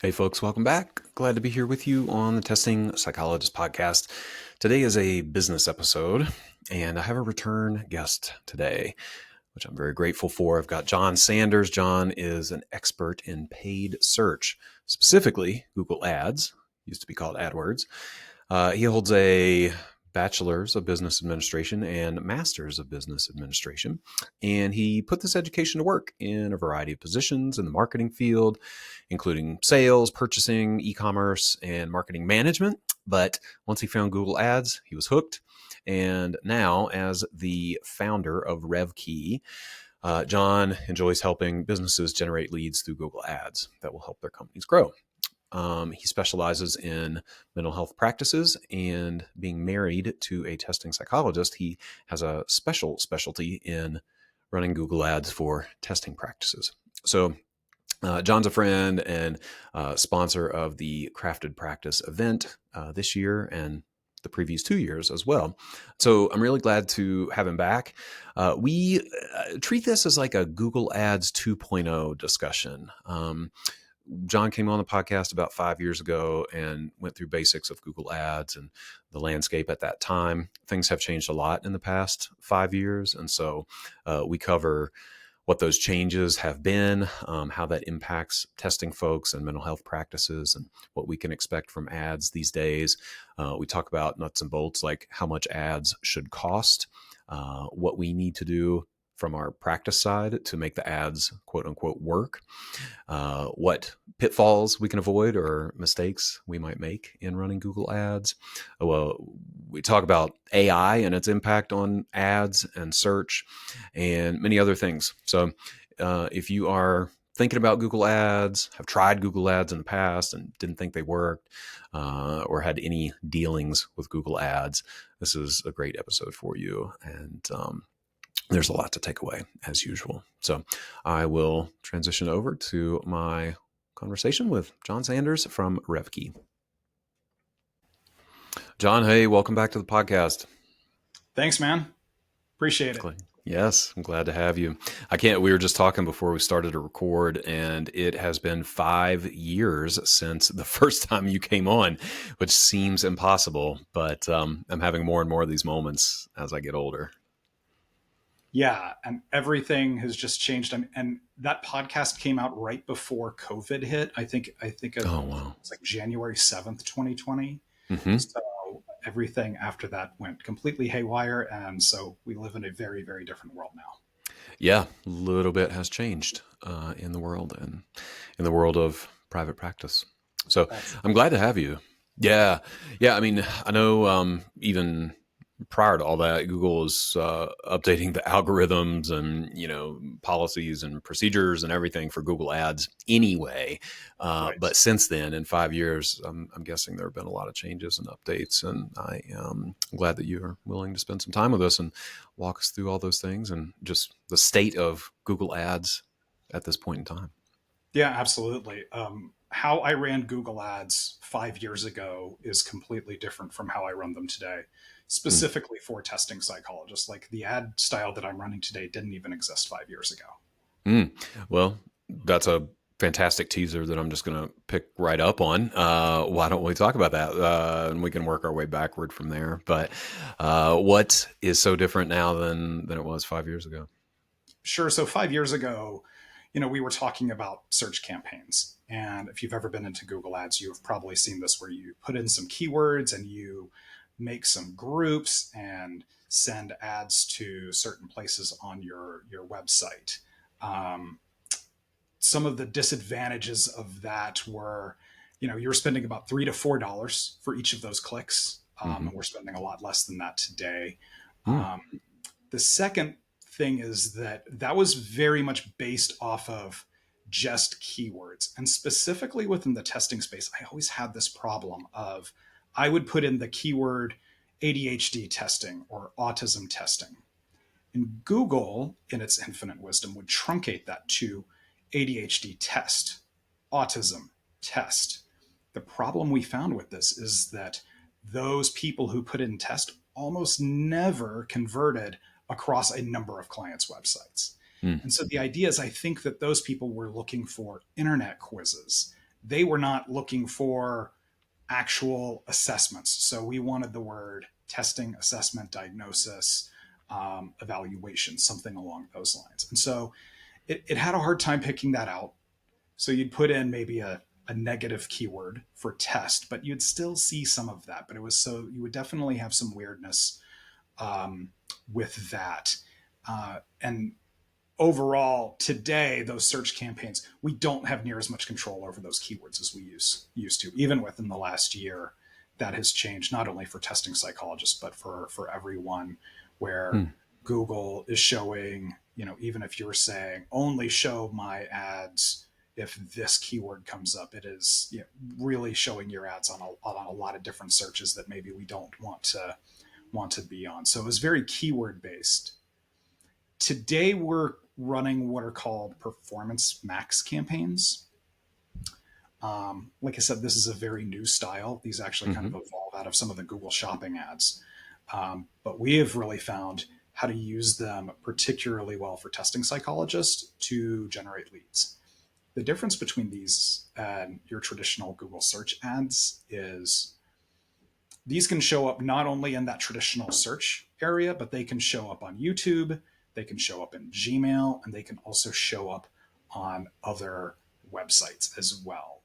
Hey, folks, welcome back. Glad to be here with you on the Testing Psychologist podcast. Today is a business episode, and I have a return guest today, which I'm very grateful for. I've got John Sanders. John is an expert in paid search, specifically Google Ads, used to be called AdWords. He holds a bachelor's of business administration and master's of business administration. And he put this education to work in a variety of positions in the marketing field, including sales, purchasing, e-commerce, and marketing management. But once he found Google Ads, he was hooked. And now, as the founder of RevKey, John enjoys helping businesses generate leads through Google Ads that will help their companies grow. He specializes in mental health practices, and being married to a testing psychologist, he has a specialty in running Google Ads for testing practices. So John's a friend and sponsor of the Crafted Practice event this year and the previous 2 years as well. So I'm really glad to have him back. We treat this as like a Google Ads 2.0 discussion. John came on the podcast about 5 years ago and went through basics of Google Ads and the landscape at that time. Things have changed a lot in the past 5 years. And so we cover what those changes have been, how that impacts testing folks and mental health practices, and what we can expect from ads these days. We talk about nuts and bolts, like how much ads should cost, what we need to do from our practice side to make the ads, quote unquote, work, what pitfalls we can avoid or mistakes we might make in running Google Ads. Well, we talk about AI and its impact on ads and search and many other things. So if you are thinking about Google Ads, have tried Google Ads in the past and didn't think they worked, or had any dealings with Google Ads, this is a great episode for you. And there's a lot to take away, as usual. So I will transition over to my conversation with John Sanders from RevKey. John, hey, welcome back to the podcast. Thanks, man. Appreciate it. Yes, I'm glad to have you. We were just talking before we started to record, and it has been 5 years since the first time you came on, which seems impossible, but I'm having more and more of these moments as I get older. Yeah, and everything has just changed. And that podcast came out right before COVID hit. Oh, wow. It's like January 7th, 2020. Mm-hmm. So everything after that went completely haywire. And so we live in a very, very different world now. Yeah, a little bit has changed in the world and in the world of private practice. So That's I'm glad to have you. Yeah. Yeah. I mean, I know even prior to all that, Google is updating the algorithms and, policies and procedures and everything for Google Ads anyway. right. But since then, in 5 years, I'm guessing there have been a lot of changes and updates. And I am glad that you are willing to spend some time with us and walk us through all those things and just the state of Google Ads at this point in time. Yeah, absolutely. How I ran Google Ads 5 years ago is completely different from how I run them today, Mm. specifically for testing psychologists. Like the ad style that I'm running today didn't even exist 5 years ago. Mm. Well, that's a fantastic teaser that I'm just going to pick right up on. Why don't we talk about that? And we can work our way backward from there. But what is so different now than it was 5 years ago? Sure. So 5 years ago, we were talking about search campaigns. And if you've ever been into Google Ads, you've probably seen this where you put in some keywords and you make some groups and send ads to certain places on your website. Um, some of the disadvantages of that were, you're spending about $3 to $4 for each of those clicks. Mm-hmm. And we're spending a lot less than that today. Mm. Um, the second thing is that was very much based off of just keywords. And specifically within the testing space, I always had this problem of I would put in the keyword ADHD testing or autism testing. And Google, in its infinite wisdom, would truncate that to ADHD test, autism test. The problem we found with this is that those people who put in test almost never converted across a number of clients' websites. Mm. And so the idea is, I think that those people were looking for internet quizzes, they were not looking for actual assessments. So we wanted the word testing, assessment, diagnosis, evaluation, something along those lines. And so it had a hard time picking that out. So you'd put in maybe a negative keyword for test, but you'd still see some of that. But it was so you would definitely have some weirdness with that. And overall, today, those search campaigns, we don't have near as much control over those keywords as we used to. Even within the last year, that has changed, not only for testing psychologists, but for everyone, where Hmm. Google is showing, even if you're saying only show my ads if this keyword comes up, it is really showing your ads on a lot of different searches that maybe we don't want to be on. So it was very keyword based. Today we're running what are called performance max campaigns. Like I said, this is a very new style. These actually kind Hmm. of evolve out of some of the Google shopping ads. But we have really found how to use them particularly well for testing psychologists to generate leads. The difference between these and your traditional Google search ads is these can show up not only in that traditional search area, but they can show up on YouTube, they can show up in Gmail, and they can also show up on other websites as well.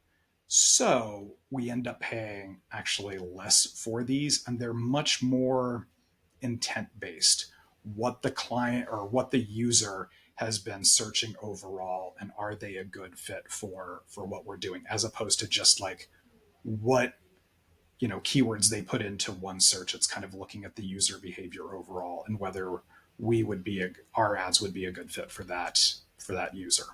So we end up paying actually less for these, and they're much more intent based. What the client or what the user has been searching overall, and are they a good fit for what we're doing, as opposed to just like what keywords they put into one search. It's kind of looking at the user behavior overall and whether our ads would be a good fit for that user.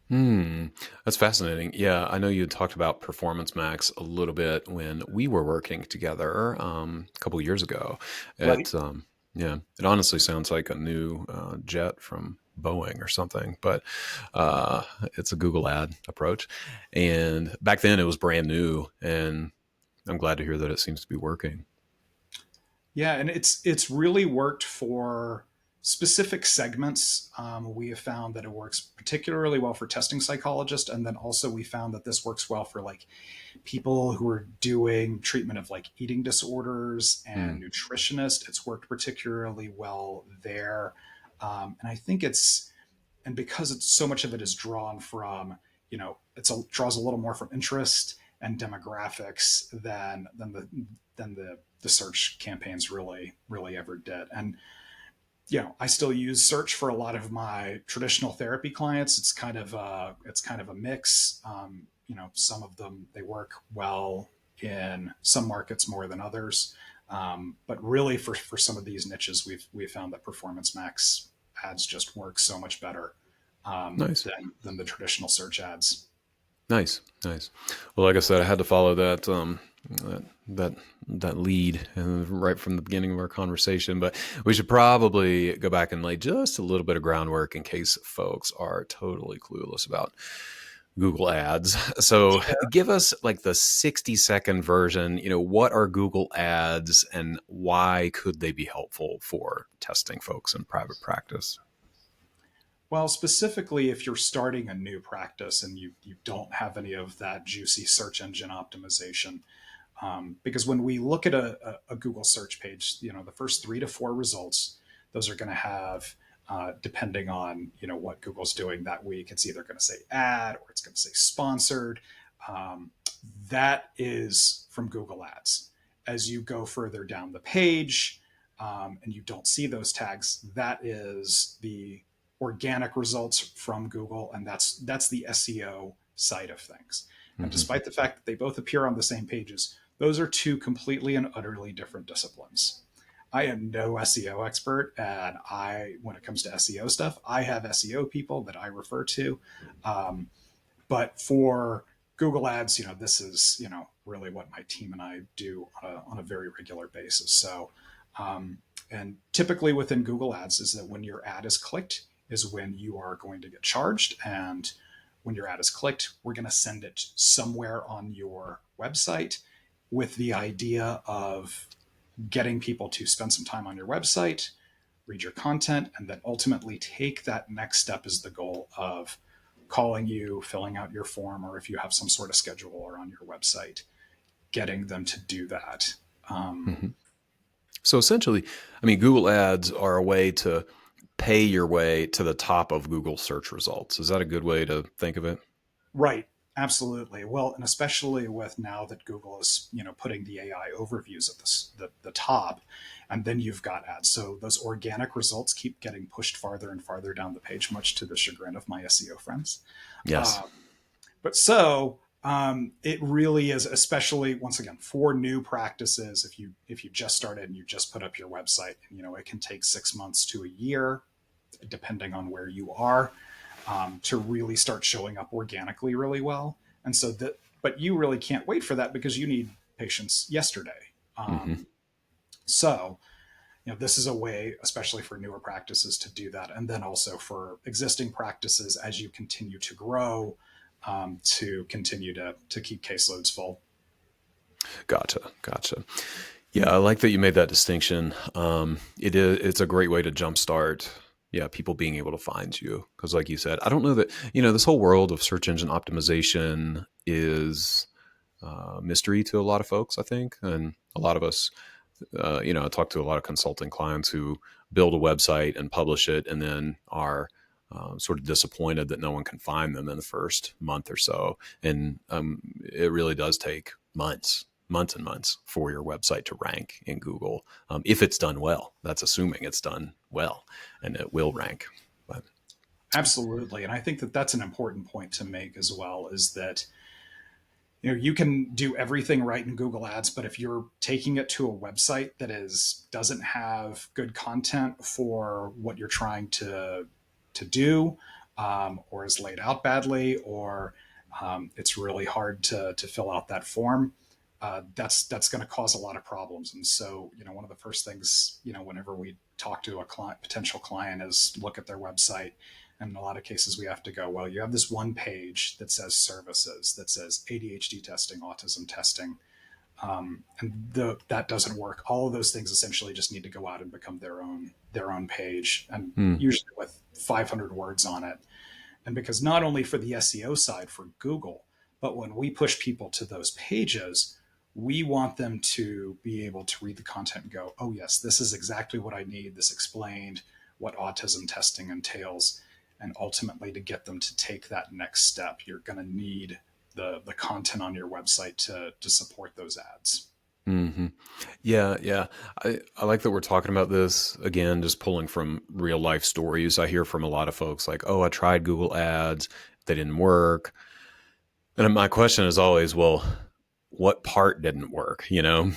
Hmm. That's fascinating. Yeah, I know you had talked about Performance Max a little bit when we were working together a couple years ago. Right. Yeah, it honestly sounds like a new jet from Boeing or something, but uh, it's a Google ad approach. And back then it was brand new, and I'm glad to hear that it seems to be working. Yeah, and it's really worked for specific segments. We have found that it works particularly well for testing psychologists, and then also we found that this works well for like people who are doing treatment of like eating disorders Hmm. and nutritionists. It's worked particularly well there, and I think and because it's so much of it is drawn from draws a little more from interest and demographics than the search campaigns really ever did. And I still use search for a lot of my traditional therapy clients. It's kind of a mix. Some of them, they work well in some markets more than others. But really, for some of these niches, we've found that Performance Max ads just work so much better Nice. than the traditional search ads. Nice, nice. Well, like I said, I had to follow that that lead and right from the beginning of our conversation. But we should probably go back and lay just a little bit of groundwork in case folks are totally clueless about Google Ads. So, give us like the 60-second version. What are Google Ads and why could they be helpful for testing folks in private practice? Well, specifically, if you're starting a new practice and you don't have any of that juicy search engine optimization, because when we look at a Google search page, the first 3 to 4 results, those are going to have, depending on what Google's doing that week, it's either going to say ad or it's going to say sponsored. Um, that is from Google Ads. As you go further down the page and you don't see those tags, that is the organic results from Google, and that's the SEO side of things. And Hmm. despite the fact that they both appear on the same pages, those are two completely and utterly different disciplines. I am no SEO expert, and when it comes to SEO stuff, I have SEO people that I refer to. But for Google Ads, this is really what my team and I do on a very regular basis. So, and typically within Google Ads is that when your ad is clicked is when you are going to get charged, and when your ad is clicked, we're going to send it somewhere on your website with the idea of getting people to spend some time on your website, read your content, and then ultimately take that next step as the goal of calling you, filling out your form, or if you have some sort of scheduler on your website, getting them to do that. Um, Hmm. So essentially, I mean, Google Ads are a way to pay your way to the top of Google search results. Is that a good way to think of it? right. Absolutely. Well, and especially with now that Google is, putting the AI overviews at the top, and then you've got ads. So those organic results keep getting pushed farther and farther down the page, much to the chagrin of my SEO friends. Yes. Uh, but it really is, especially once again for new practices. If you just started and you just put up your website, it can take 6 months to a year, depending on where you are, to really start showing up organically really well. And so that, but you really can't wait for that because you need patients yesterday. Hmm. So this is a way, especially for newer practices, to do that, and then also for existing practices as you continue to grow, to continue to keep caseloads full. Gotcha. Gotcha. Yeah, I like that you made that distinction. It's a great way to jumpstart. Yeah, people being able to find you because, like you said, I don't know that this whole world of search engine optimization is mystery to a lot of folks. I think, and a lot of us, I talk to a lot of consulting clients who build a website and publish it, and then are sort of disappointed that no one can find them in the first month or so. And it really does take months and months for your website to rank in Google if it's done well. That's assuming it's done well, and it will rank. But Absolutely, and I think that that's an important point to make as well. Is that you can do everything right in Google Ads, but if you're taking it to a website that doesn't have good content for what you're trying to do, or is laid out badly, or it's really hard to fill out that form, that's going to cause a lot of problems. And so, one of the first things, whenever we talk to a potential client, is look at their website. And in a lot of cases, we have to go, well, you have this one page that says services, that says ADHD testing, autism testing, that doesn't work. All of those things essentially just need to go out and become their own page, and hmm, usually with 500 words on it. And because not only for the SEO side for Google, but when we push people to those pages, we want them to be able to read the content and go, oh, yes, this is exactly what I need. This explained what autism testing entails. And ultimately, to get them to take that next step, you're going to need the content on your website to support those ads. hmm. Yeah, yeah. I like that we're talking about this again, just pulling from real life stories. I hear from a lot of folks like, oh, I tried Google Ads, they didn't work. And my question is always, well, what part didn't work?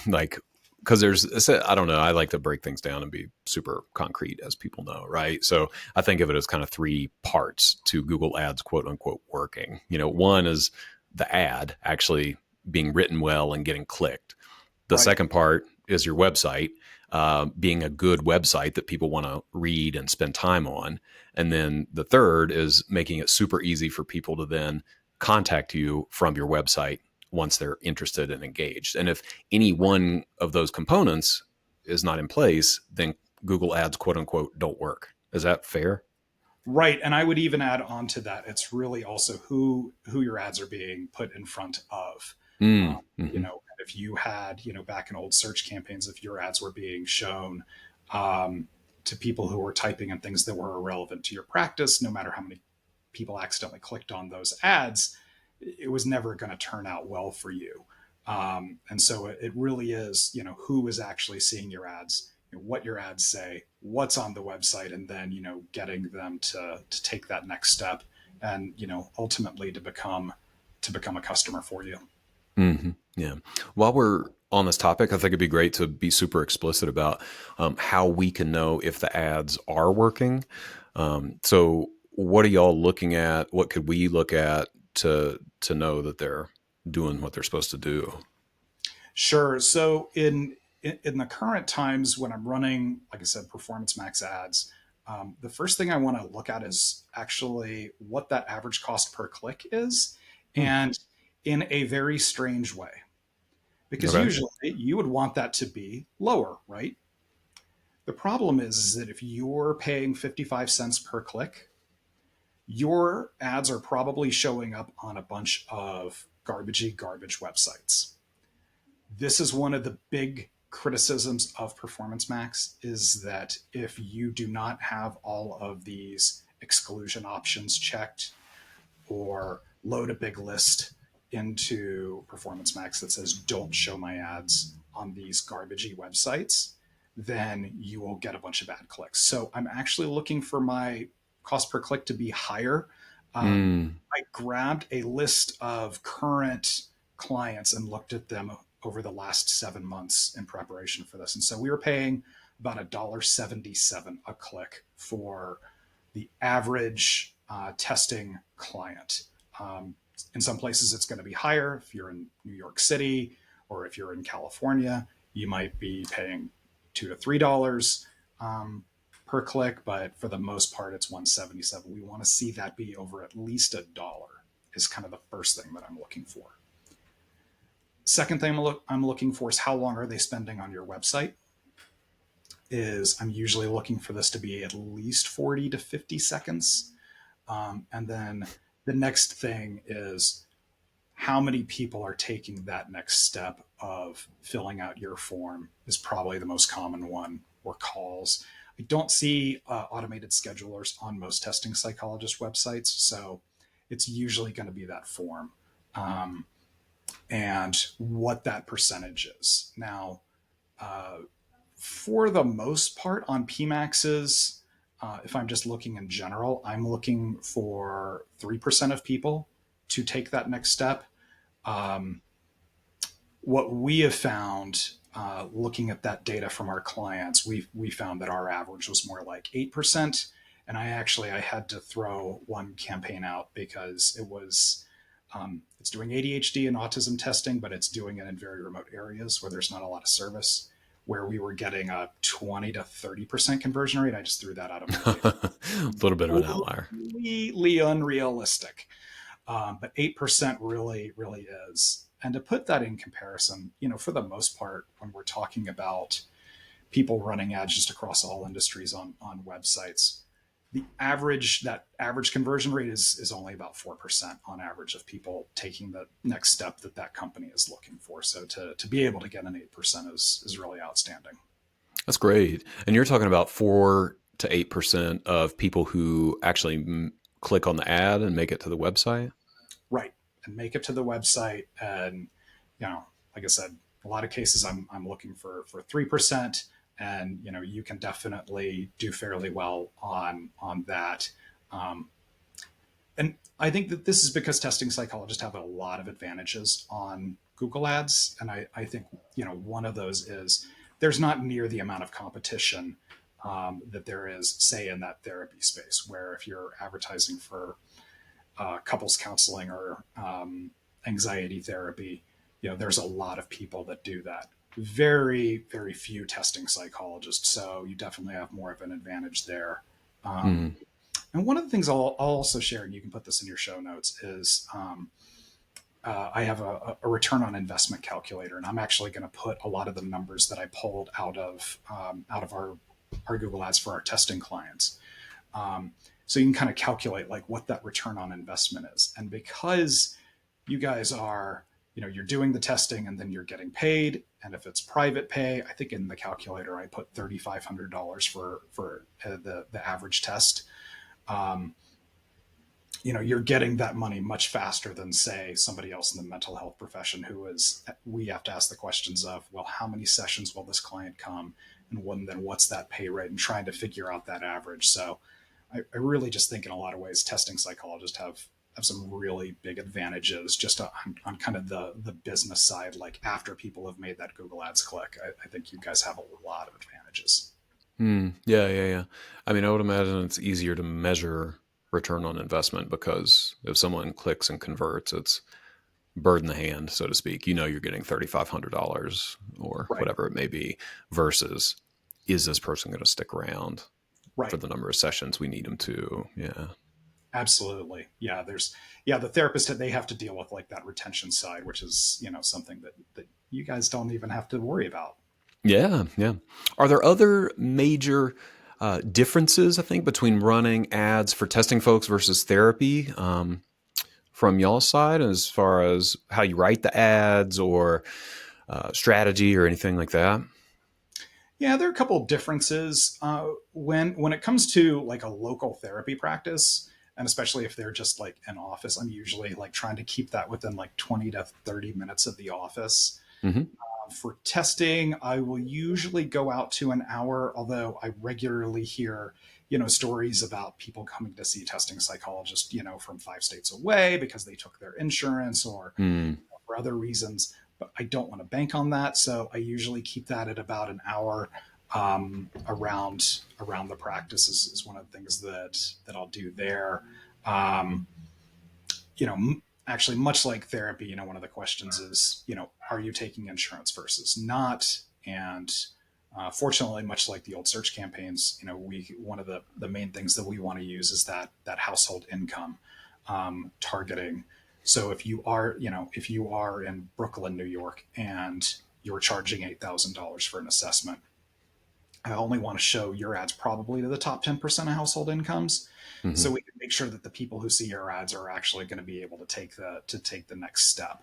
Like, because I don't know, I like to break things down and be super concrete, as people know, right? So I think of it as kind of three parts to Google Ads, quote unquote, working. One is the ad actually being written well and getting clicked. The Right. second part is your website being a good website that people want to read and spend time on. And then the third is making it super easy for people to then contact you from your website once they're interested and engaged. And if any one of those components is not in place, then Google Ads, quote unquote, don't work. Is that fair? Right. And I would even add on to that, it's really also who your ads are being put in front of. Mm, hmm. If you had, back in old search campaigns, if your ads were being shown, to people who were typing in things that were irrelevant to your practice, no matter how many people accidentally clicked on those ads, it was never going to turn out well for you. And so it really is, who is actually seeing your ads, what your ads say, what's on the website, and then, getting them to take that next step, and, ultimately to become a customer for you. Hmm. Yeah. While we're on this topic, I think it'd be great to be super explicit about how we can know if the ads are working. So, what are y'all looking at? What could we look at to know that they're doing what they're supposed to do? Sure. So in the current times when I'm running, like I said, performance max ads, the first thing I want to look at is actually what that average cost per click is, Hmm. and in a very strange way, because Okay. usually you would want that to be lower, right? The problem is that if you're paying 55 cents per click, your ads are probably showing up on a bunch of garbage websites. This is one of the big criticisms of Performance Max, is that if you do not have all of these exclusion options checked, or load a big list into Performance Max that says don't show my ads on these garbagey websites, then you will get a bunch of ad clicks. So I'm actually looking for my cost per click to be higher. Mm. I grabbed a list of current clients and looked at them over the last 7 months in preparation for this. And so we were paying about $1.77 a click for the average testing client. In some places, it's going to be higher. If you're in New York City or if you're in California, you might be paying $2 to $3 per click, but for the most part, it's 177. We want to see that be over at least $1 is kind of the first thing that I'm looking for. Second thing I'm looking for is how long are they spending on your website. I'm usually looking for this to be at least 40 to 50 seconds. And then the next thing is how many people are taking that next step of filling out your form is probably the most common one, or calls. I don't see automated schedulers on most testing psychologist websites, so it's usually going to be that form, and what that percentage is. Now, for the most part on PMAXs, if I'm just looking in general, I'm looking for 3% of people to take that next step. Um, what we have found, looking at that data from our clients, we found that our average was more like 8%. And I had to throw one campaign out because it's doing ADHD and autism testing, but it's doing it in very remote areas where there's not a lot of service, where we were getting a 20 to 30% conversion rate. I just threw that out of my data. A little bit of an outlier. Completely unrealistic. But 8% really, really is. And to put that in comparison, for the most part, when we're talking about people running ads just across all industries on websites, that average conversion rate is only about 4% on average of people taking the next step that company is looking for. So to be able to get an 8% is really outstanding. That's great. And you're talking about 4 to 8% of people who actually click on the ad and make it to the website. Right. And make it to the website. And, like I said, a lot of cases I'm looking for 3%. And, you can definitely do fairly well on that. Um, and I think that this is because testing psychologists have a lot of advantages on Google Ads. And I think, one of those is there's not near the amount of competition that there is, say, in that therapy space, where if you're advertising for couples counseling or anxiety therapy, there's a lot of people that do that. Very, very few testing psychologists. So you definitely have more of an advantage there. Um, Mm. and one of the things I'll also share, and you can put this in your show notes, is I have a return on investment calculator, and I'm actually going to put a lot of the numbers that I pulled out of our Google Ads for our testing clients. So you can kind of calculate like what that return on investment is. And because you guys are, you're doing the testing and then you're getting paid. And if it's private pay, I think in the calculator I put $3,500 for the average test. Um, you're getting that money much faster than, say, somebody else in the mental health profession we have to ask the questions of, well, how many sessions will this client come, and then what's that pay rate, and trying to figure out that average. So I really just think in a lot of ways testing psychologists have some really big advantages just on kind of the business side. Like after people have made that Google Ads click, I think you guys have a lot of advantages. Mm. Yeah, yeah, yeah. I mean, I would imagine it's easier to measure return on investment because if someone clicks and converts, it's bird in the hand, so to speak. You're getting $3,500 or Right. whatever it may be, versus is this person going to stick around for Right. the number of sessions we need them to? Yeah. Absolutely. Yeah. The therapist, they have to deal with like that retention side, which is, something that you guys don't even have to worry about. Yeah, yeah. Are there other major? differences, I think, between running ads for testing folks versus therapy from y'all's side as far as how you write the ads or strategy or anything like that? Yeah, there are a couple of differences when it comes to like a local therapy practice, and especially if they're just like an office. I'm usually like trying to keep that within like 20 to 30 minutes of the office. Mm-hmm. For testing, I will usually go out to an hour, although I regularly hear, stories about people coming to see testing psychologists, from 5 states away because they took their insurance or Mm. for other reasons. But I don't want to bank on that, so I usually keep that at about an hour around the practice is one of the things that I'll do there. Um, Actually, much like therapy, one of the questions is, are you taking insurance versus not? And fortunately, much like the old search campaigns, we one of the main things that we want to use is that household income targeting. So if you are in Brooklyn, New York, and you're charging $8,000 for an assessment, I only want to show your ads probably to the top 10% of household incomes, Mm-hmm. so we can make sure that the people who see your ads are actually going to be able to take the next step.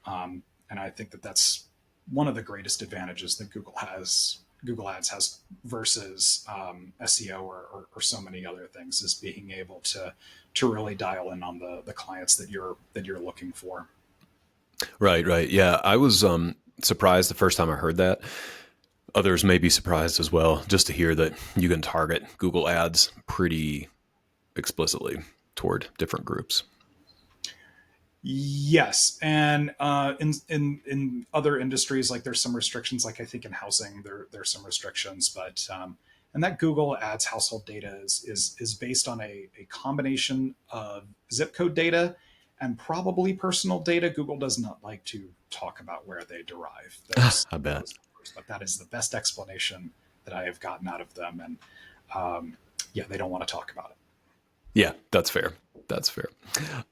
And I think that that's one of the greatest advantages that Google Ads has versus SEO or so many other things, is being able to really dial in on the clients that you're looking for. Right, right. Yeah, I was surprised the first time I heard that. Others may be surprised as well, just to hear that you can target Google Ads pretty explicitly toward different groups. Yes, and in other industries, like there's some restrictions. Like I think in housing, there's some restrictions, but and that Google Ads household data is based on a combination of zip code data and probably personal data. Google does not like to talk about where they derive I bet. those numbers, but that is the best explanation that I have gotten out of them, and yeah, they don't want to talk about it. Yeah, that's fair. That's fair.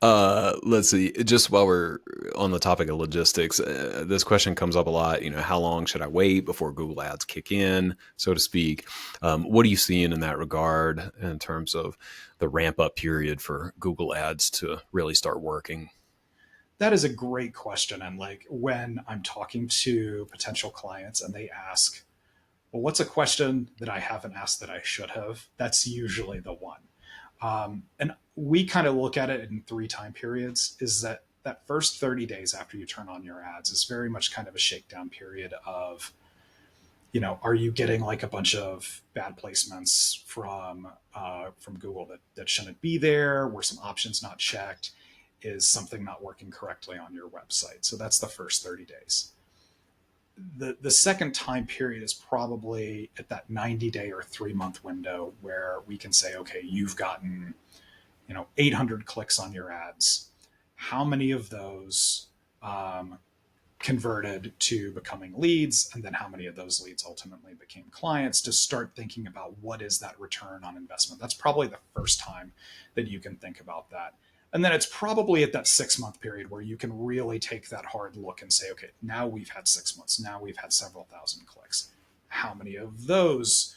Let's see. Just while we're on the topic of logistics, this question comes up a lot. How long should I wait before Google Ads kick in, so to speak? What are you seeing in that regard in terms of the ramp up period for Google Ads to really start working? That is a great question. And like when I'm talking to potential clients and they ask, well, what's a question that I haven't asked that I should have? That's usually the one. And we kind of look at it in 3 time periods. Is that first 30 days after you turn on your ads is very much kind of a shakedown period of, are you getting like a bunch of bad placements from Google that shouldn't be there? Were some options not checked? Is something not working correctly on your website? So that's the first 30 days. The second time period is probably at that 90-day or 3 month window where we can say, okay, you've gotten 800 clicks on your ads. How many of those converted to becoming leads, and then how many of those leads ultimately became clients, to start thinking about what is that return on investment? That's probably the first time that you can think about that. And then it's probably at that 6 month period where you can really take that hard look and say, okay, now we've had 6 months, now we've had several thousand clicks. How many of those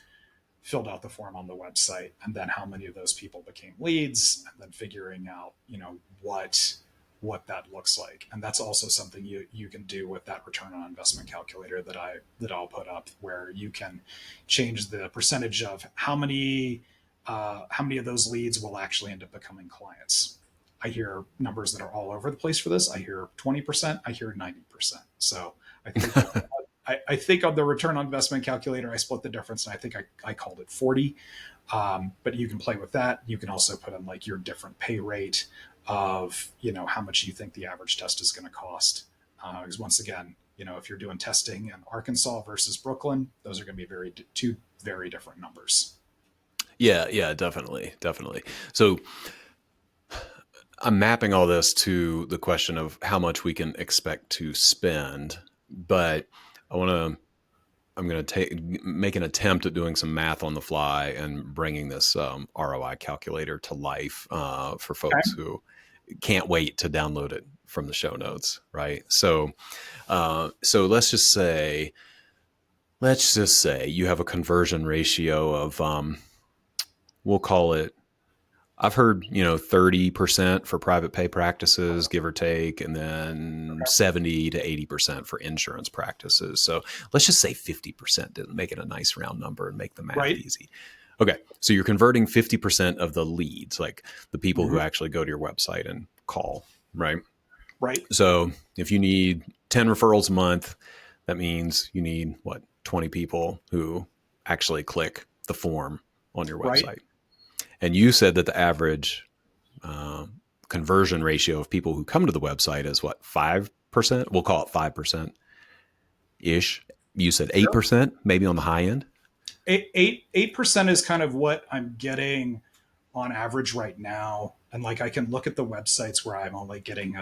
filled out the form on the website? And then how many of those people became leads? And then figuring out, what that looks like. And that's also something you can do with that return on investment calculator that I'll put up, where you can change the percentage of how many of those leads will actually end up becoming clients. I hear numbers that are all over the place for this. I hear 20%, I hear 90%. So I think I think on the return on investment calculator, I split the difference, and I think I called it 40. But you can play with that. You can also put in like your different pay rate of how much you think the average test is going to cost. Because once again, if you're doing testing in Arkansas versus Brooklyn, those are going to be two very different numbers. Yeah, yeah, definitely, definitely. So I'm mapping all this to the question of how much we can expect to spend, but I want to I'm going to make an attempt at doing some math on the fly and bringing this ROI calculator to life for folks Okay. who can't wait to download it from the show notes. Right. So let's just say you have a conversion ratio of we'll call it, I've heard, 30% for private pay practices, give or take, and then 70 to 80% for insurance practices. So let's just say 50% to make it a nice round number and make the math Right. easy. Okay. So you're converting 50% of the leads, like the people who Hmm. actually go to your website and call, right? Right. So if you need 10 referrals a month, that means you need what, 20 people who actually click the form on your Right. website. And you said that the average conversion ratio of people who come to the website is what, 5%? We'll call it 5% ish. You said Sure. 8%, maybe on the high end. 8% is kind of what I'm getting on average right now. And like I can look at the websites where I'm only getting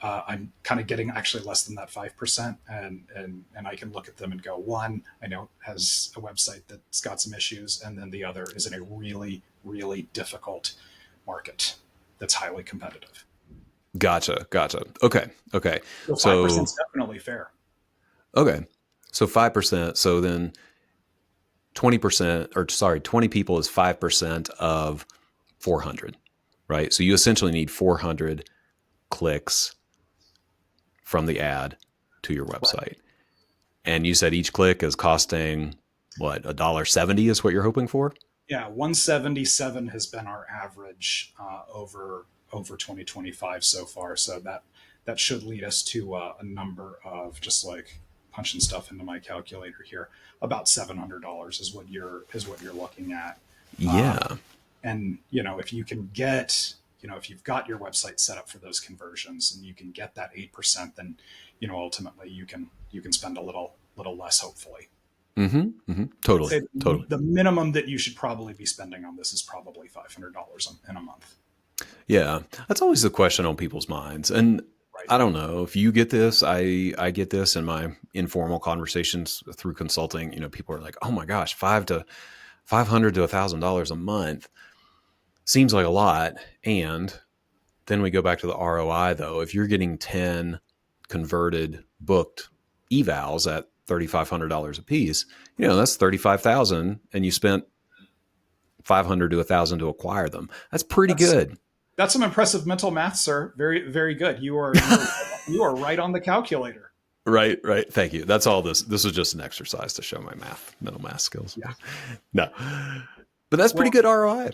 I'm kind of getting actually less than that 5%, and I can look at them and go, one, I know has a website that's got some issues, and then the other is in a really difficult market that's highly competitive. Gotcha. Gotcha. Okay. Okay. So 5% So, is definitely fair. okay. So 5%. So then 20%, or sorry, 20 people is 5% of 400, right? So you essentially need 400 clicks from the ad to your Right. website. And you said each click is costing what, $1.70 is what you're hoping for? Yeah, 177 has been our average over 2025 so far. So that should lead us to a number of, just like punching stuff into my calculator here, about $700 is what you're looking at. Yeah. And if you can get, if you've got your website set up for those conversions and you can get that 8%, then ultimately you can spend a little less, hopefully. Mm-hmm. Mm-hmm. I'd Totally. say Totally. the minimum that you should probably be spending on this is probably $500 in a month. Yeah. That's always the question on people's minds. And Right. I don't know if you get this. I get this in my informal conversations through consulting. People are like, "Oh my gosh, 500 to $1,000 a month seems like a lot." And then we go back to the ROI though. If you're getting 10 converted booked evals at $3,500 a piece, that's 35,000, and you spent 500 to 1,000 to acquire them. That's pretty That's good. that's some impressive mental math, sir. Very good. You are right on the calculator. Right, right. Thank you. That's all this. This was just an exercise to show my mental math skills. Yeah. No, but that's pretty Well, good ROI.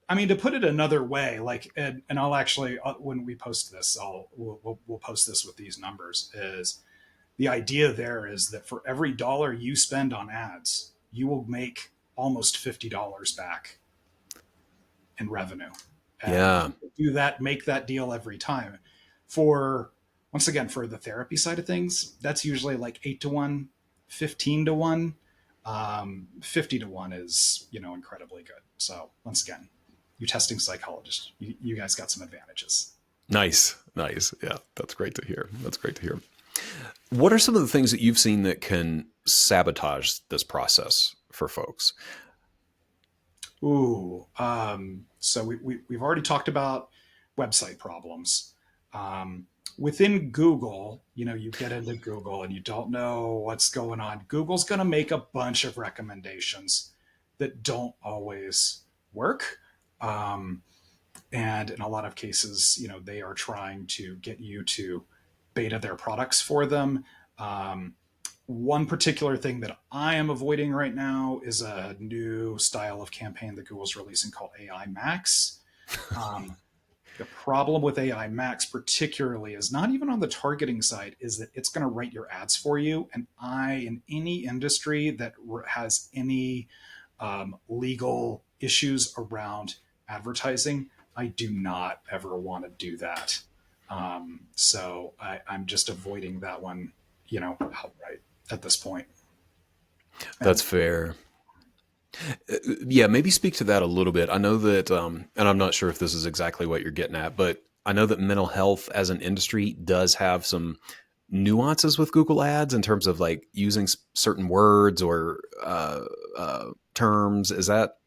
I mean, to put it another way, like, and I'll actually, when we post this, we'll post this with these numbers. Is the idea there is that for every dollar you spend on ads, you will make almost $50 back in revenue. And Yeah, do that, make that deal every time. For, once again, for the therapy side of things, that's usually like 8 to 1, 15 to 1. 50 to 1 is, incredibly good. So once again, you testing psychologist, you guys got some advantages. nice, nice. Yeah, that's great to hear. That's great to hear. What are some of the things that you've seen that can sabotage this process for folks? Ooh, so we've already talked about website problems. Within Google, you get into Google and you don't know what's going on. Google's going to make a bunch of recommendations that don't always work. Um, and in a lot of cases, they are trying to get you to beta their products for them. One particular thing that I am avoiding right now is a new style of campaign that Google's releasing called AI Max. Um, the problem with AI Max, particularly, is not even on the targeting side, is that it's going to write your ads for you. And in any industry that has any legal issues around advertising, I do not ever want to do that. So I'm just avoiding that one, outright at this point. That's And fair. Yeah, maybe speak to that a little bit. I know that, and I'm not sure if this is exactly what you're getting at, but I know that mental health as an industry does have some nuances with Google Ads in terms of like using certain words or terms. Is that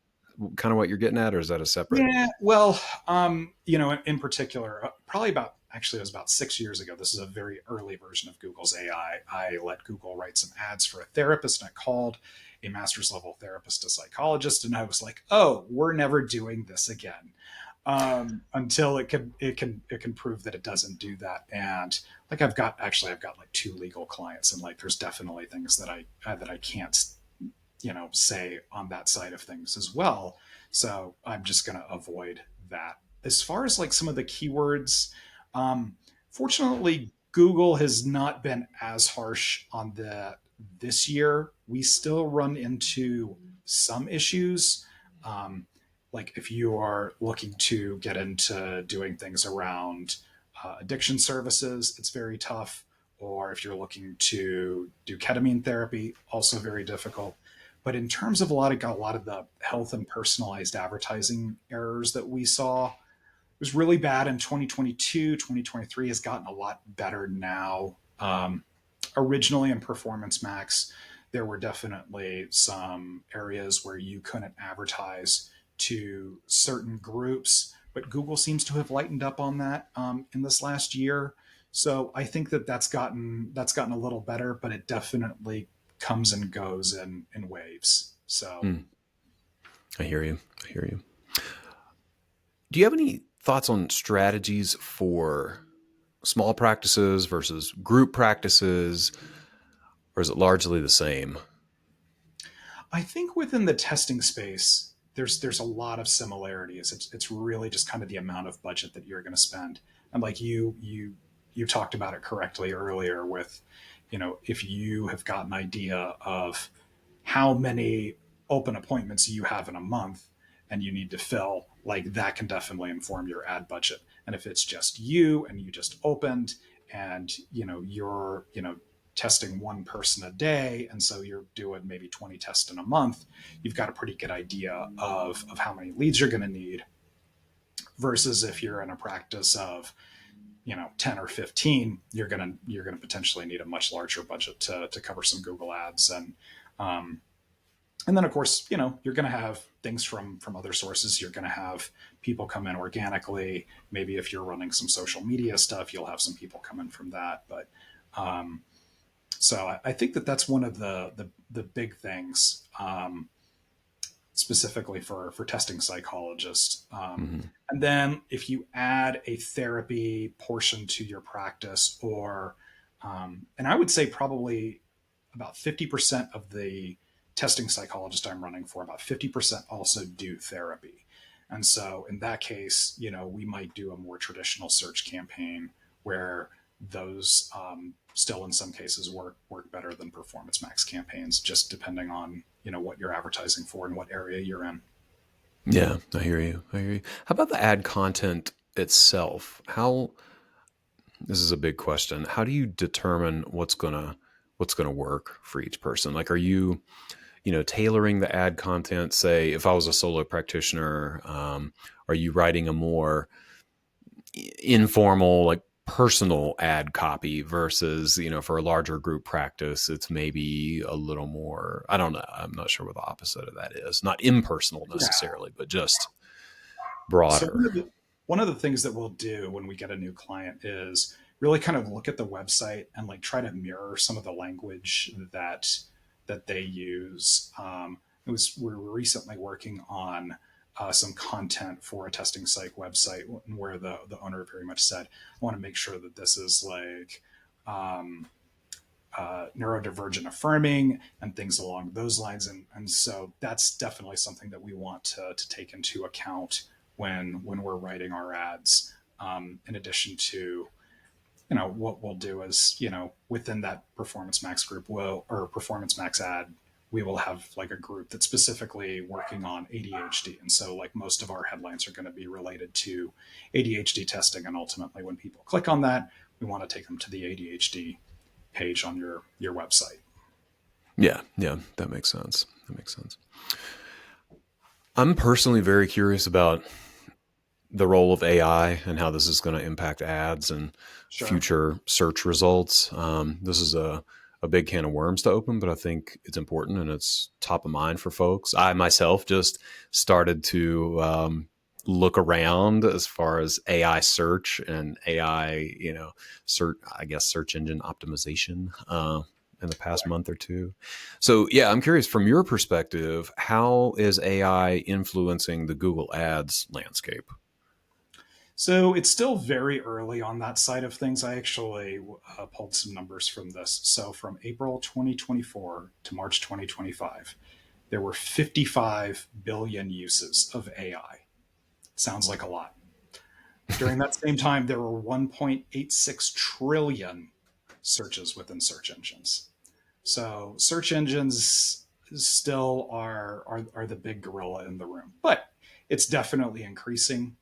kind of what you're getting at, or is that a separate? yeah, well, in particular, probably about actually, it was about 6 years ago. This is a very early version of Google's AI. I let Google write some ads for a therapist, and I called a master's level therapist, a psychologist, and I was like, "Oh, we're never doing this again." Until it can prove that it doesn't do that. And like I've got like two legal clients, and like there's definitely things that I can't say on that side of things as well. So I'm just going to avoid that. As far as like some of the keywords, um, fortunately, Google has not been as harsh on the this year. We still run into some issues. Um, like if you are looking to get into doing things around addiction services, it's very tough. Or if you're looking to do ketamine therapy, also very difficult. But in terms of a lot of the health and personalized advertising errors that we saw, it was really bad in 2022. 2023 has gotten a lot better now. Originally in Performance Max, there were definitely some areas where you couldn't advertise to certain groups, but Google seems to have lightened up on that in this last year. So I think that's gotten a little better, but it definitely comes and goes in waves. So Hmm. I hear you. I hear you. Do you have any thoughts on strategies for small practices versus group practices, or is it largely the same? I think within the testing space, there's a lot of similarities. It's really just kind of the amount of budget that you're going to spend, and like you talked about it correctly earlier with, if you have got an idea of how many open appointments you have in a month and you need to fill, like that can definitely inform your ad budget. And if it's just you and you just opened and you're testing one person a day, and so you're doing maybe 20 tests in a month, you've got a pretty good idea of how many leads you're going to need, versus if you're in a practice of 10 or 15, you're gonna potentially need a much larger budget to cover some Google ads. Um, and then of course you're going to have things from other sources. You're going to have people come in organically. Maybe if you're running some social media stuff, you'll have some people come in from that. But um, so I think that's one of the big things, specifically for testing psychologists. Mm-hmm. And then if you add a therapy portion to your practice, or and I would say probably about 50% of the testing psychologist I'm running for, about 50% also do therapy. And so in that case, we might do a more traditional search campaign where those still in some cases work better than Performance Max campaigns, just depending on what you're advertising for and what area you're in. Yeah, I hear you. I hear you. How about the ad content itself? This is a big question. How do you determine what's gonna work for each person? Like, are you, tailoring the ad content? Say, if I was a solo practitioner, are you writing a more informal, like personal ad copy versus, for a larger group practice, it's maybe a little more, I don't know. I'm not sure what the opposite of that is. Not impersonal Yeah. necessarily, but just So broader. one of the things that we'll do when we get a new client is really kind of look at the website and like try to mirror some of the language that they use. We were recently working on some content for a testing psych website where the owner very much said, "I want to make sure that this is like um, neurodivergent affirming and things along those lines." And so that's definitely something that we want to take into account when we're writing our ads. In addition to, what we'll do is, within that Performance Max group or Performance Max ad, we will have like a group that's specifically working on ADHD. And so like most of our headlines are going to be related to ADHD testing. And ultimately when people click on that, we want to take them to the ADHD page on your website. Yeah, yeah, that makes sense. That makes sense. I'm personally very curious about the role of AI and how this is going to impact ads and Sure. future search results. This is a big can of worms to open, but I think it's important and it's top of mind for folks. I myself just started to look around as far as AI search and AI, search, I guess, search engine optimization in the past month or two. So, yeah, I'm curious from your perspective, how is AI influencing the Google Ads landscape? So it's still very early on that side of things. I actually pulled some numbers from this. So from April 2024 to March 2025, there were 55 billion uses of AI. Sounds like a lot. During that same time, there were 1.86 trillion searches within search engines. So search engines still are the big gorilla in the room, but it's definitely increasing.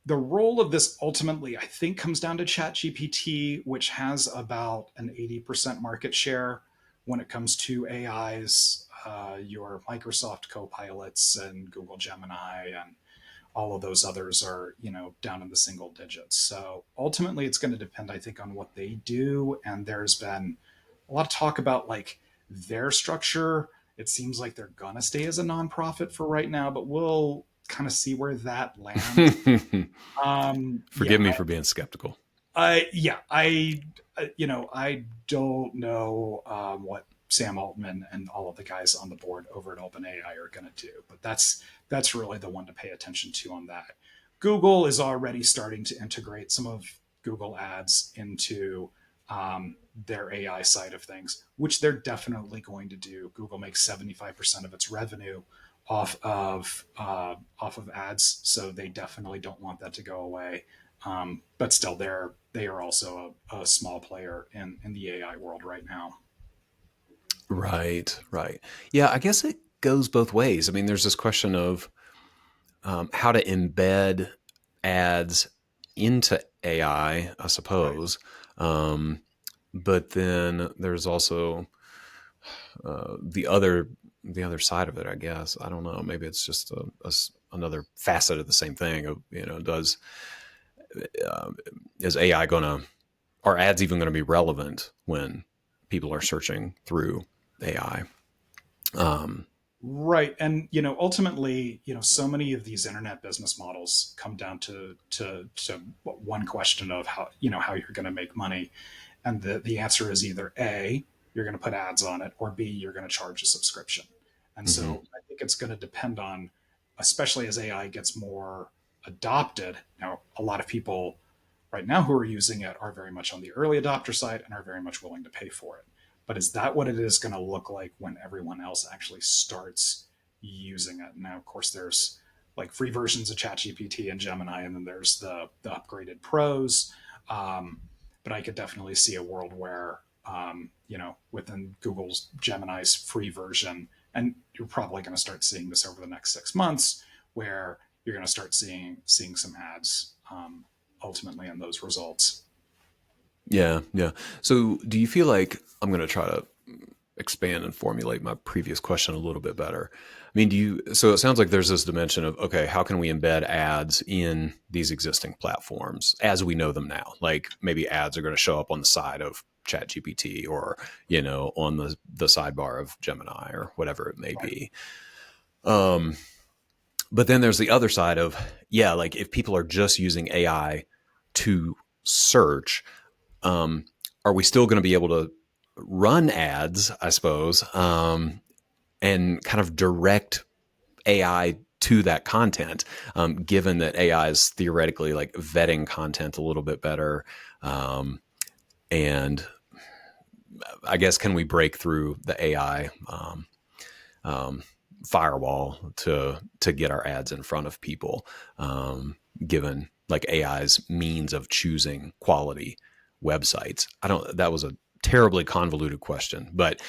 The role of this ultimately, I think, comes down to ChatGPT, which has about an 80% market share when it comes to AIs, your Microsoft Copilots and Google Gemini and all of those others are, down in the single digits. So ultimately it's going to depend, I think, on what they do. And there's been a lot of talk about like their structure. It seems like they're going to stay as a nonprofit for right now, but we'll kind of see where that lands. Yeah, Forgive me for being skeptical. yeah, I don't know what Sam Altman and all of the guys on the board over at OpenAI are going to do, but that's really the one to pay attention to on that. Google is already starting to integrate some of Google Ads into their AI side of things, which they're definitely going to do. Google makes 75% of its revenue off of ads, so they definitely don't want that to go away. But still, they are also a small player in the AI world right now. Right, right. Yeah, I guess it goes both ways. I mean, there's this question of how to embed ads into AI, I Right. suppose. Um, but then there's also the other side of it. I guess I don't know. Maybe it's just another facet of the same thing. Of does uh, is AI going to are ads even going to be relevant when people are searching through AI? Um, Right. And ultimately, so many of these internet business models come down to one question of how you're going to make money. And the answer is either A, you're going to put ads on it, or B, you're going to charge a subscription. And mhm. so I think it's going to depend on, especially as AI gets more adopted. Now, a lot of people right now who are using it are very much on the early adopter side and are very much willing to pay for it. But is that what it is going to look like when everyone else actually starts using it? Now, of course, there's like free versions of ChatGPT and Gemini, and then there's the upgraded pros. But I could definitely see a world where, within Google's Gemini's free version, and you're probably going to start seeing this over the next 6 months, where you're going to start seeing some ads ultimately in those results. Yeah, yeah. So, do you feel like I'm going to try to expand and formulate my previous question a little bit better? I mean, so it sounds like there's this dimension of, okay, how can we embed ads in these existing platforms as we know them now? Like maybe ads are going to show up on the side of ChatGPT or, on the sidebar of Gemini or whatever it may Right. be. Um, but then there's the other side of, yeah, like if people are just using AI to search, um, are we still going to be able to run ads, I suppose, and kind of direct AI to that content, given that AI is theoretically like vetting content a little bit better? And I guess, can we break through the AI um, firewall to get our ads in front of people, given like AI's means of choosing quality websites? I don't. That was a terribly convoluted question, but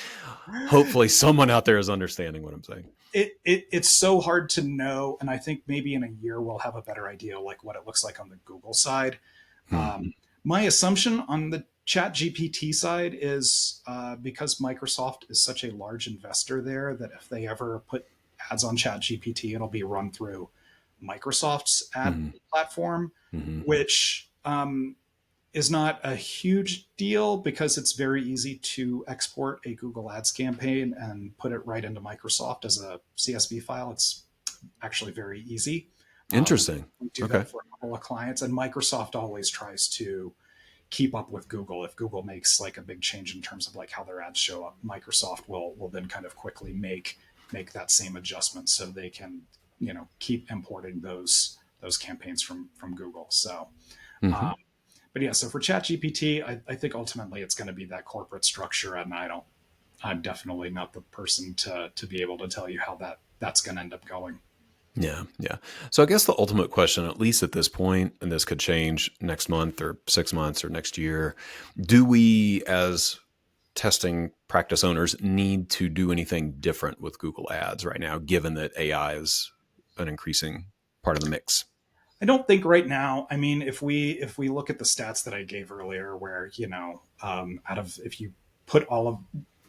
hopefully someone out there is understanding what I'm saying. It's so hard to know, and I think maybe in a year we'll have a better idea like what it looks like on the Google side. Hmm. My assumption on the Chat GPT side is because Microsoft is such a large investor there, that if they ever put ads on Chat GPT, it'll be run through Microsoft's ad Hmm. platform, Hmm. which is not a huge deal because it's very easy to export a Google Ads campaign and put it right into Microsoft as a CSV file. It's actually very easy. Interesting. We do Okay. that for a couple of clients, and Microsoft always tries to keep up with Google. If Google makes like a big change in terms of like how their ads show up, Microsoft will then kind of quickly make that same adjustment so they can, keep importing those campaigns from Google. So Hmm. um, but yeah, so for ChatGPT, I think ultimately it's going to be that corporate structure, and I'm definitely not the person to be able to tell you how that's going to end up going. Yeah, yeah. So I guess the ultimate question, at least at this point, and this could change next month or 6 months or next year, do we as testing practice owners need to do anything different with Google Ads right now, given that AI is an increasing part of the mix? I don't think right now. I mean, if we look at the stats that I gave earlier, where out of if you put all of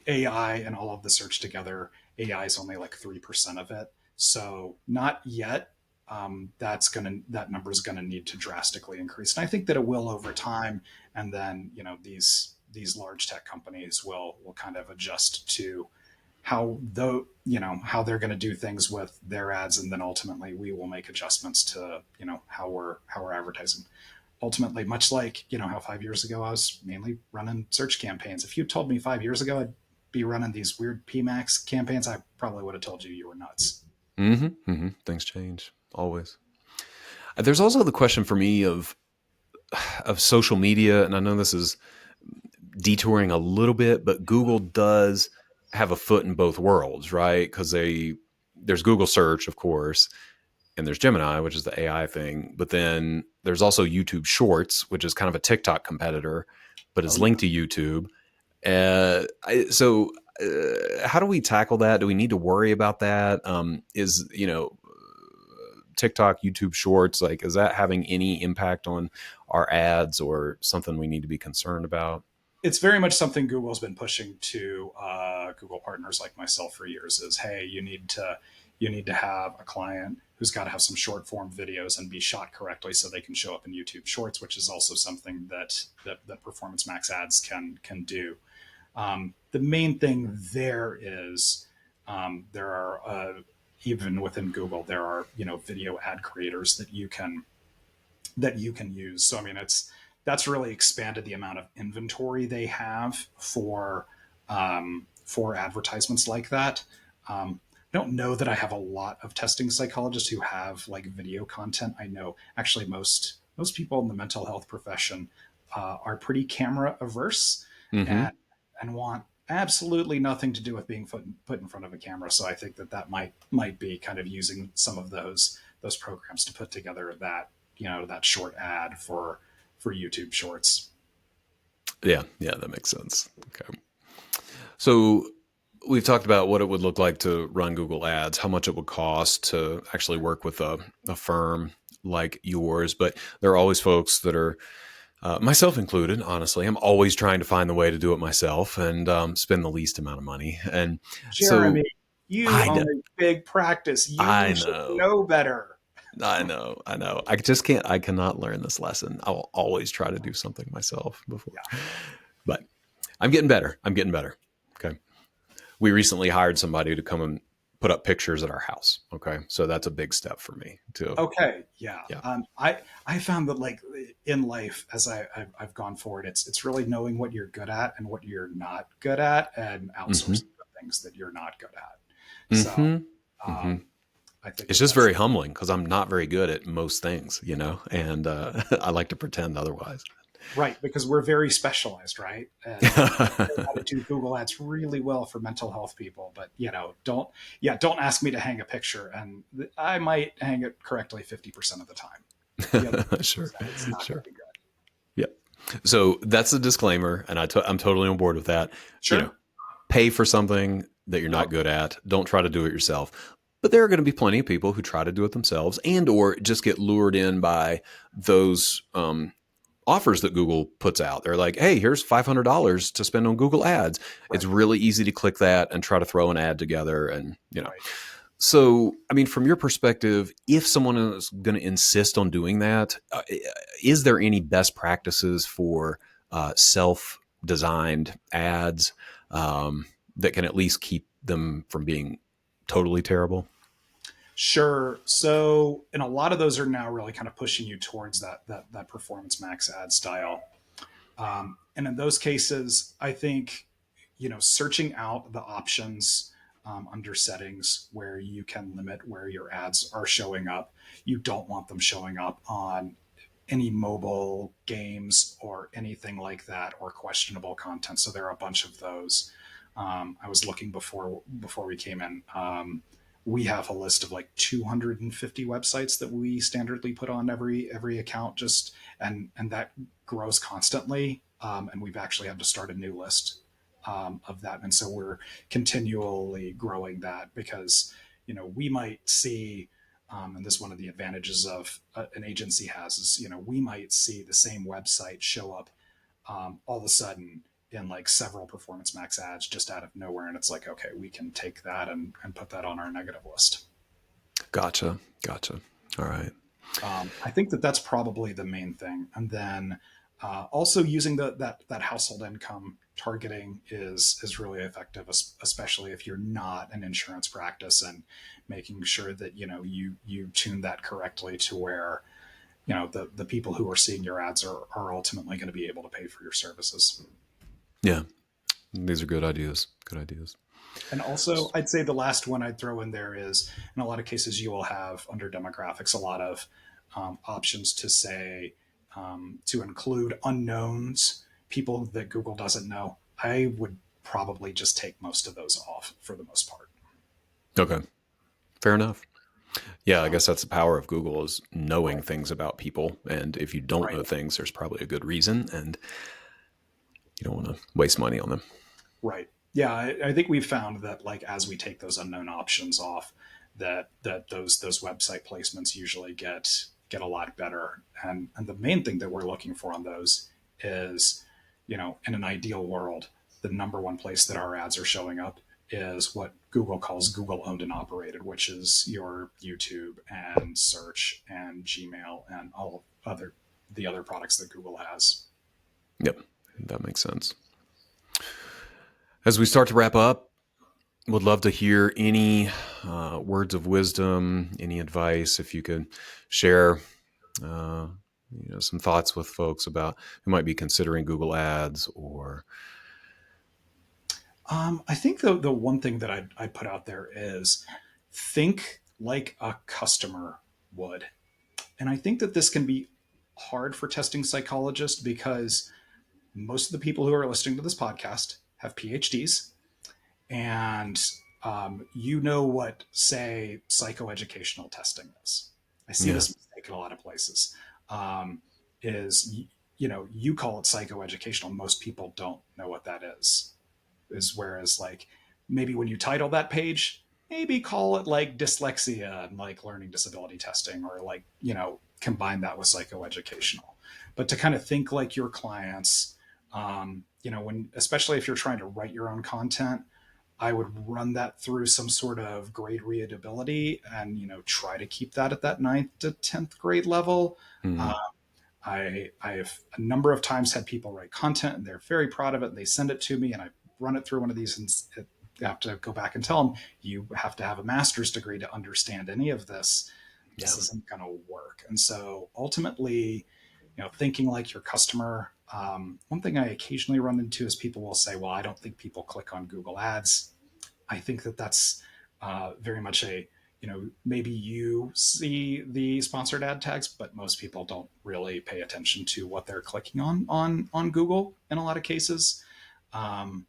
AI and all of the search together, AI is only like 3% of it. So not yet. That number is gonna need to drastically increase, and I think that it will over time. And then these large tech companies will kind of adjust to how they're going to do things with their ads, and then ultimately we will make adjustments to how we're advertising. Ultimately, much like how 5 years ago I was mainly running search campaigns. If you told me 5 years ago I'd be running these weird PMAX campaigns, I probably would have told you were nuts. Things change always. There's also the question for me of social media, and I know this is detouring a little bit, but Google does have a foot in both worlds, right? Because there's Google search, of course, and there's Gemini, which is the AI thing. But then there's also YouTube Shorts, which is kind of a TikTok competitor, but Oh is yeah. linked to YouTube. How do we tackle that? Do we need to worry about that? Is TikTok, YouTube Shorts, like, is that having any impact on our ads or something we need to be concerned about? It's very much something Google's been pushing to Google partners like myself for years. Is, hey, you need to have a client who's got to have some short form videos and be shot correctly so they can show up in YouTube Shorts, which is also something that Performance Max ads can do. The main thing there is there are even within Google there are video ad creators that you can use. So I mean, that's really expanded the amount of inventory they have for advertisements like that. I don't know that I have a lot of testing psychologists who have like video content. I know actually most people in the mental health profession are pretty camera averse Mm-hmm. and and want absolutely nothing to do with being put in front of a camera. So I think that might be kind of using some of those programs to put together that short ad for YouTube Shorts. Yeah, yeah, that makes sense. Okay. So we've talked about what it would look like to run Google Ads, how much it would cost to actually work with a firm like yours. But there are always folks that are, myself included, honestly, I'm always trying to find the way to do it myself and spend the least amount of money. And so Jeremy, you I, own kn- a big practice. You I should know. know better. I know, I know. I just can't, I cannot learn this lesson. I'll always try to do something myself before. Yeah. But I'm getting better. I'm getting better. Okay. We recently hired somebody to come and put up pictures at our house. Okay. So that's a big step for me too. Okay. Yeah. Yeah. I found that like in life, as I've gone forward, it's really knowing what you're good at and what you're not good at, and Mm-hmm. outsourcing the things that you're not good at. So Mm-hmm. Mm-hmm. um, I think It's that just that's very humbling because I'm not very good at most things, and I like to pretend otherwise. right, because we're very specialized, right? And know how to do Google Ads really well for mental health people. But don't ask me to hang a picture, and I might hang it correctly 50% of the time. The other Sure. 50%, it's not going Sure. to be good. Yeah. So that's a disclaimer, and I'm totally on board with that. You know, Sure. pay for something that you're not Yep. good at. Don't try to do it yourself. But there are going to be plenty of people who try to do it themselves, and or just get lured in by those offers that Google puts out. They're like, "Hey, here's $500 to spend on Google Ads." It's Right. really easy to click that and try to throw an ad together, and Right. So, I mean, from your perspective, if someone is going to insist on doing that, is there any best practices for self-designed ads that can at least keep them from being totally terrible? Sure. So, and a lot of those are now really kind of pushing you towards that performance max ad style. And in those cases, I think, searching out the options under settings where you can limit where your ads are showing up. You don't want them showing up on any mobile games or anything like that, or questionable content. So there are a bunch of those. I was looking before we came in. We have a list of like 250 websites that we standardly put on every account, just and that grows constantly. And we've actually had to start a new list of that, and so we're continually growing that because we might see. And this is one of the advantages of an agency has is we might see the same website show up all of a sudden in like several performance max ads just out of nowhere, and it's like, okay, we can take that and put that on our negative list. Gotcha. Gotcha. All right. I think that that's probably the main thing, and then also using that household income targeting is really effective, especially if you're not an insurance practice, and making sure that you tune that correctly to where the people who are seeing your ads are ultimately going to be able to pay for your services. Yeah. These are good ideas. Good ideas. And also, I'd say the last one I'd throw in there is, in a lot of cases, you will have under demographics a lot of options to say to include unknowns, people that Google doesn't know. I would probably just take most of those off for the most part. Okay. Fair enough. Yeah, I Um, guess that's the power of Google is knowing right, things about people. And if you don't right, know things, there's probably a good reason, and you don't want to waste money on them. right. Yeah, I think we've found that like as we take those unknown options off, that those website placements usually get a lot better. And the main thing that we're looking for on those is, in an ideal world, the number one place that our ads are showing up is what Google calls Google owned and operated, which is your YouTube and search and Gmail and all other the other products that Google has. Yep. That makes sense. As we start to wrap up, would love to hear any words of wisdom, any advice, if you could share uh, some thoughts with folks about who might be considering Google Ads or I think the one thing that I'd put out there is think like a customer would. And I think that this can be hard for testing psychologists because most of the people who are listening to this podcast have PhDs, and you know what, say, psychoeducational testing is. I see yeah, this mistake in a lot of places. Um, is you call it psychoeducational. Most people don't know what that is whereas like maybe when you title that page, maybe call it like dyslexia and like learning disability testing, or like combine that with psychoeducational. But to kind of think like your clients, when especially if you're trying to write your own content, I would run that through some sort of grade readability, and try to keep that at that ninth to 10th grade level. mm, uh, I have a number of times had people write content and they're very proud of it. And they send it to me, and I run it through one of these, and I have to go back and tell them, you have to have a master's degree to understand any of this. yeah, This isn't going to work. And so ultimately, thinking like your customer. One thing I occasionally run into is people will say, well, I don't think people click on Google Ads. I think that that's very much a, maybe you see the sponsored ad tags, but most people don't really pay attention to what they're clicking on Google in a lot of cases. Um,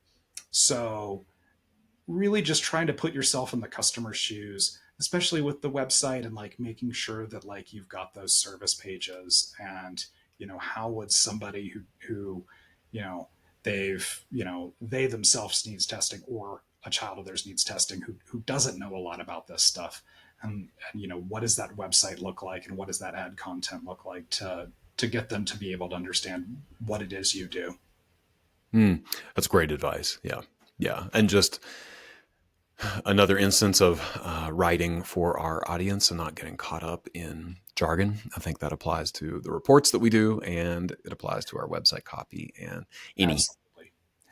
so really just trying to put yourself in the customer's shoes, especially with the website, and like making sure that like you've got those service pages, and how would somebody who you know they themselves needs testing, or a child of theirs needs testing, who doesn't know a lot about this stuff, and what does that website look like, and what does that ad content look like to get them to be able to understand what it is you do. that's great advice. Yeah, yeah, and just another instance of writing for our audience and not getting caught up in jargon. I think that applies to the reports that we do, and it applies to our website copy and any Absolutely.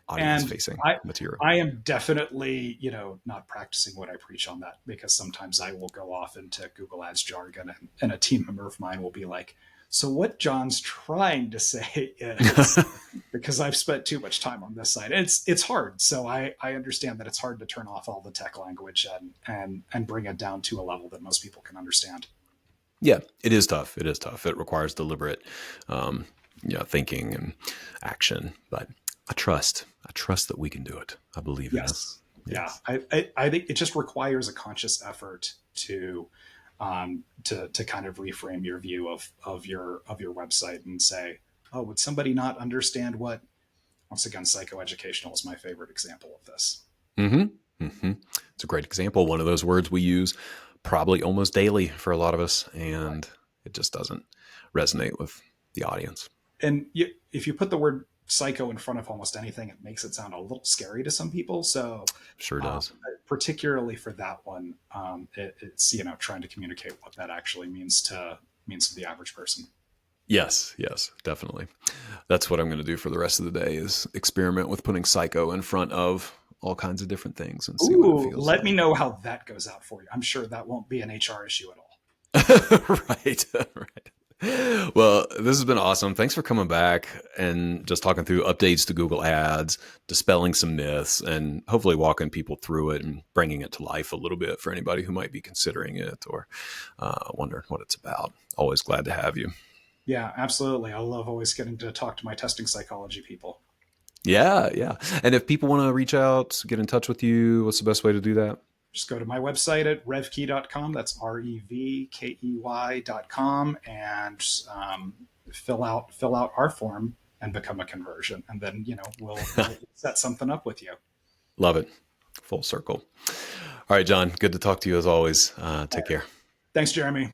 audience And facing I material. I am definitely, not practicing what I preach on that, because sometimes I will go off into Google Ads jargon, and a team member of mine will be like, so what John's trying to say is, because I've spent too much time on this side. It's hard. So I understand that it's hard to turn off all the tech language and bring it down to a level that most people can understand. Yeah, it is tough. It is tough. It requires deliberate, um, thinking and action. But I trust that we can do it. I believe in us. Yes. Yeah. Yes. I think it just requires a conscious effort to kind of reframe your view of your website and say, oh, would somebody not understand what, once again, psychoeducational is my favorite example of this. Mm-hmm. Mm-hmm. It's a great example. One of those words we use probably almost daily for a lot of us, Right. and it just doesn't resonate with the audience. And if you put the word psycho in front of almost anything, it makes it sound a little scary to some people. So, Sure um, does. particularly for that one, it's trying to communicate what that actually means to the average person. Yes, yes, definitely. That's what I'm going to do for the rest of the day is experiment with putting psycho in front of all kinds of different things and see what it Ooh, feels let me like. know how that goes out for you. I'm sure that won't be an HR issue at all. Right, right. Well, this has been awesome. Thanks for coming back and just talking through updates to Google Ads, dispelling some myths, and hopefully walking people through it and bringing it to life a little bit for anybody who might be considering it or wondering what it's about. Always glad to have you. Yeah, absolutely. I love always getting to talk to my testing psychology people. Yeah, yeah. And if people want to reach out, get in touch with you, what's the best way to do that? Just go to my website at revkey.com. That's RevKey.com, and fill out our form and become a conversion. And then, we'll set something up with you. Love it. Full circle. All right, John, good to talk to you as always. All Take right. care. Thanks, Jeremy.